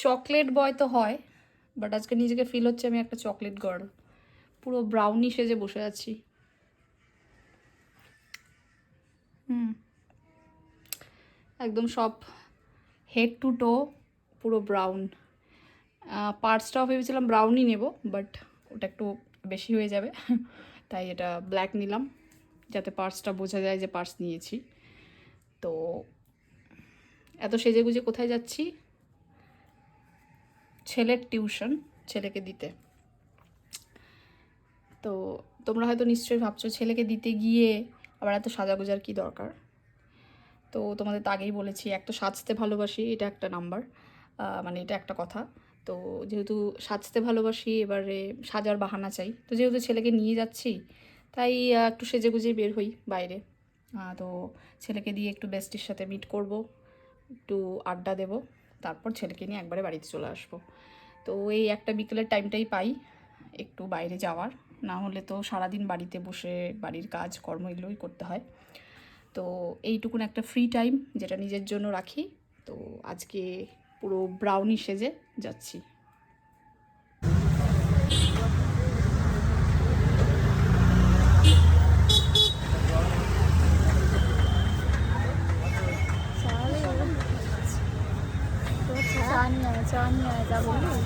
Chocolate boy তো হয়, but আজকে নিজেকে ফিল হচ্ছে আমি একটা চকলেট গার্ল। পুরো ব্রাউনি সেজে বসে আছি। একদম সব হেড টু টো পুরো ব্রাউন। পার্টসটাও ভেবেছিলাম ব্রাউনই নেব, বাট ওটা একটু বেশি হয়ে যাবে, তাই এটা ব্ল্যাক নিলাম যাতে পার্টসটা বোঝা যায় যে পার্টস নিয়েছি। তো এত সেজেগুজে কোথায় যাচ্ছি? ছেলের টিউশন, ছেলেকে দিতে। তো তোমরা হয়তো নিশ্চয়ই ভাবছো ছেলেকে দিতে গিয়ে আবার এত সাজাগোজার কী দরকার। তো তোমাদের তো আগেই বলেছি, এক তো সাজতে ভালোবাসি, এটা একটা নাম্বার, মানে এটা একটা কথা। তো যেহেতু সাজতে ভালোবাসি, এবারে সাজার বাহানা চাই। তো যেহেতু ছেলেকে নিয়ে যাচ্ছি, তাই একটু সেজেগুজেই বের হই বাইরে। তো ছেলেকে দিয়ে একটু বেস্টির সাথে মিট করব, একটু আড্ডা দেব, তারপর ছেলেকে নিয়ে একবারে বাড়িতে চলে আসবো। তো এই একটা বিকেলের টাইমটাই পাই একটু বাইরে যাওয়ার, না হলে তো সারাদিন বাড়িতে বসে বাড়ির কাজ কর্ম এগুলোই করতে হয়। তো এইটুকুন একটা ফ্রি টাইম যেটা নিজের জন্য রাখি। তো আজকে পুরো ব্রাউনি সেজে যাচ্ছি। চা নিয়ে আয়, যা বললি।